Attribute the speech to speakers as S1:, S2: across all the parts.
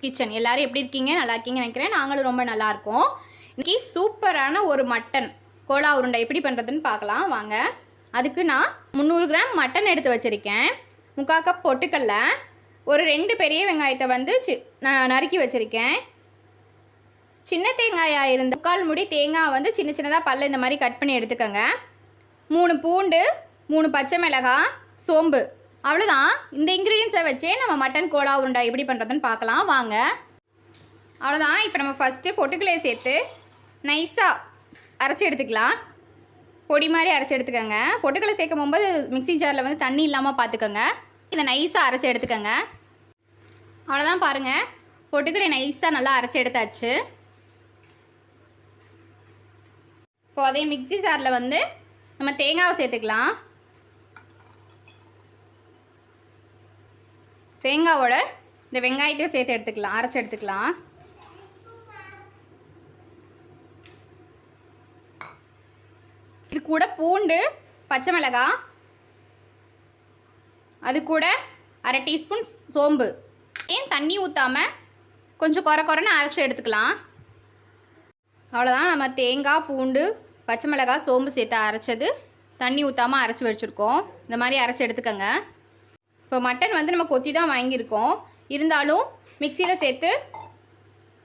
S1: Kitchen. எல்லாரும் எப்படி இருக்கீங்க? நல்லா இருக்கீங்கன்னு நினைக்கிறேன். நாங்களும் ரொம்ப நல்லா இருக்கோம். இன்றைக்கி சூப்பரான ஒரு மட்டன் கோலா உருண்டை எப்படி பண்ணுறதுன்னு பார்க்கலாம் வாங்க. அதுக்கு நான் 300 கிராம் மட்டன் எடுத்து வச்சுருக்கேன். 3/4 கப் பொட்டுக்கடலை, ஒரு 2 பெரிய வெங்காயத்தை வந்து நான் நறுக்கி வச்சுருக்கேன். சின்ன தேங்காயாக இருந்த 3/4 முடி தேங்காய் வந்து சின்ன சின்னதாக பல்ல இந்த மாதிரி கட் பண்ணி எடுத்துக்கோங்க. 3 பூண்டு, 3 பச்சை மிளகாய், சோம்பு, அவ்வளோதான். இந்த இன்க்ரீடியன்ஸை வச்சே நம்ம மட்டன் கோலா உருண்டை எப்படி பண்ணுறதுன்னு பார்க்கலாம் வாங்க. அவ்வளோதான். இப்போ நம்ம ஃபஸ்ட்டு பொட்டுக்கலையை சேர்த்து நைஸாக அரைச்சி எடுத்துக்கலாம். பொடி மாதிரி அரைச்சி எடுத்துக்கோங்க. பொட்டுக்கலை சேர்க்கும் போது மிக்ஸி ஜாரில் வந்து தண்ணி இல்லாமல் பார்த்துக்கோங்க. இதை நைஸாக அரைச்சி எடுத்துக்கோங்க. அவ்வளோதான், பாருங்கள், பொட்டுக்கலை நைஸாக நல்லா அரைச்சி எடுத்தாச்சு. இப்போ அதே மிக்ஸி ஜாரில் வந்து நம்ம தேங்காவை சேர்த்துக்கலாம். தேங்காவோட இந்த வெங்காயத்தையும் சேர்த்து எடுத்துக்கலாம், அரைச்சி எடுத்துக்கலாம். இது கூட பூண்டு, பச்சை மிளகாய், அது கூட 1/2 டீஸ்பூன் சோம்பு, தண்ணி ஊற்றாமல் கொஞ்சம் குறைன்னு அரைச்சி எடுத்துக்கலாம். அவ்வளோதான். நம்ம தேங்காய், பூண்டு, பச்சை மிளகாய், சோம்பு சேர்த்து அரைச்சது தண்ணி ஊற்றாமல் அரைச்சி வச்சுருக்கோம். இந்த மாதிரி அரைச்சி எடுத்துக்கோங்க. இப்போ மட்டன் வந்து நம்ம கொத்தி தான் வாங்கியிருக்கோம், இருந்தாலும் மிக்சியில் சேர்த்து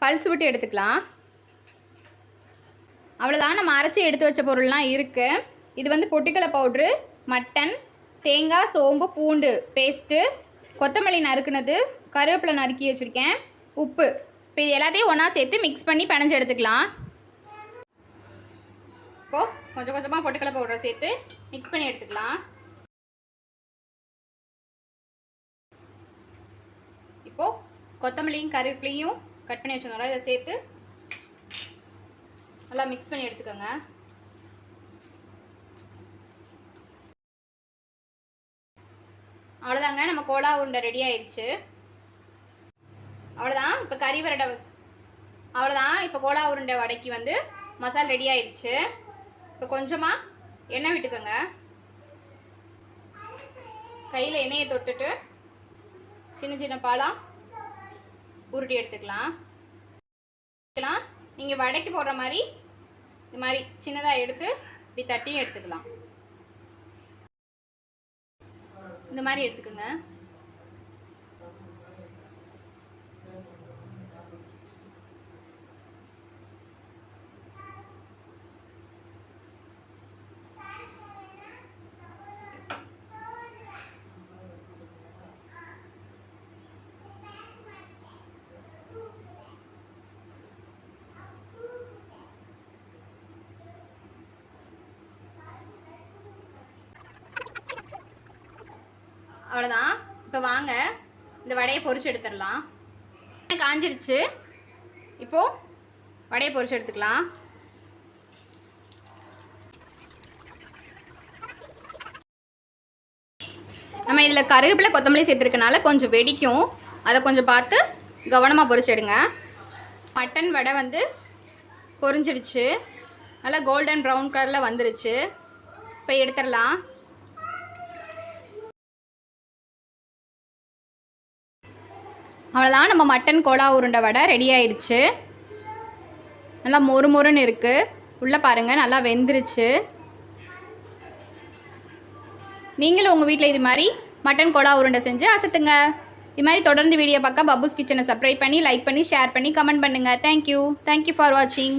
S1: பல்ஸ் விட்டு எடுத்துக்கலாம். அவ்வளோதான், நம்ம அரைச்சி எடுத்து வச்ச பொருள்லாம் இருக்குது. இது வந்து பொட்டுக்கடலை பவுட்ரு, மட்டன், தேங்காய், சோம்பு, பூண்டு பேஸ்ட்டு, கொத்தமல்லி நறுக்குனது, கருவேப்பிலை நறுக்கி வச்சுருக்கேன், உப்பு. இப்போ இது எல்லாத்தையும் ஒன்றா சேர்த்து மிக்ஸ் பண்ணி பிணைஞ்சு எடுத்துக்கலாம். இப்போது கொஞ்சம் கொஞ்சமாக பொட்டுக்கடலை பவுடரை சேர்த்து மிக்ஸ் பண்ணி எடுத்துக்கலாம். இப்போது கொத்தமல்லியும் கருவேப்பிலையும் கட் பண்ணி வச்சுக்கோங்க. இதை சேர்த்து நல்லா மிக்ஸ் பண்ணி எடுத்துக்கோங்க. அவ்வளோதாங்க, நம்ம கோலா உருண்டை ரெடி ஆயிடுச்சு. அவ்வளோதான். இப்போ கறி வரடை, அவ்வளோதான். இப்போ கோலா உருண்டை வடைக்கு வந்து மசாலா ரெடி ஆயிடுச்சு. இப்போ கொஞ்சமாக எண்ணெய் விட்டுக்கோங்க. கையில் எண்ணெயை தொட்டுட்டு சின்ன சின்ன பாலாக உருட்டி எடுத்துக்கலாம். நீங்கள் வடைக்கு போடுற மாதிரி இந்த மாதிரி சின்னதாக எடுத்து இப்படி தட்டியும் எடுத்துக்கலாம். இந்த மாதிரி எடுத்துக்கோங்க. அவ்வளோதான். இப்போ வாங்க இந்த வடையை பொரிச்சு எடுத்துடலாம். காஞ்சிருச்சு. இப்போது வடையை பொரிச்சு எடுத்துக்கலாம். நம்ம இதில் கருவேப்பிலை, கொத்தமல்லி சேர்த்துருக்கனால கொஞ்சம் வெடிக்கும். அதை கொஞ்சம் பார்த்து கவனமாக பொரிச்சு எடுங்க. மட்டன் வடை வந்து பொரிஞ்சிடுச்சு. நல்லா கோல்டன் ப்ரௌன் கலரில் வந்துருச்சு. இப்போ எடுத்துடலாம். அவ்வளோதான், நம்ம மட்டன் கோலா உருண்டை வடை ரெடி ஆயிடுச்சு. நல்லா மொறு மொறுன்னு இருக்குது. உள்ளே பாருங்கள், நல்லா வெந்துருச்சு. நீங்களும் உங்கள் வீட்டில் இது மாதிரி மட்டன் கோலா உருண்டை செஞ்சு அசத்துங்க. இது மாதிரி தொடர்ந்து வீடியோ பார்க்க பப்புஸ் கிச்சனை சப்ஸ்கிரைப் பண்ணி, லைக் பண்ணி, ஷேர் பண்ணி, கமெண்ட் பண்ணுங்கள். தேங்க்யூ ஃபார் வாட்சிங்.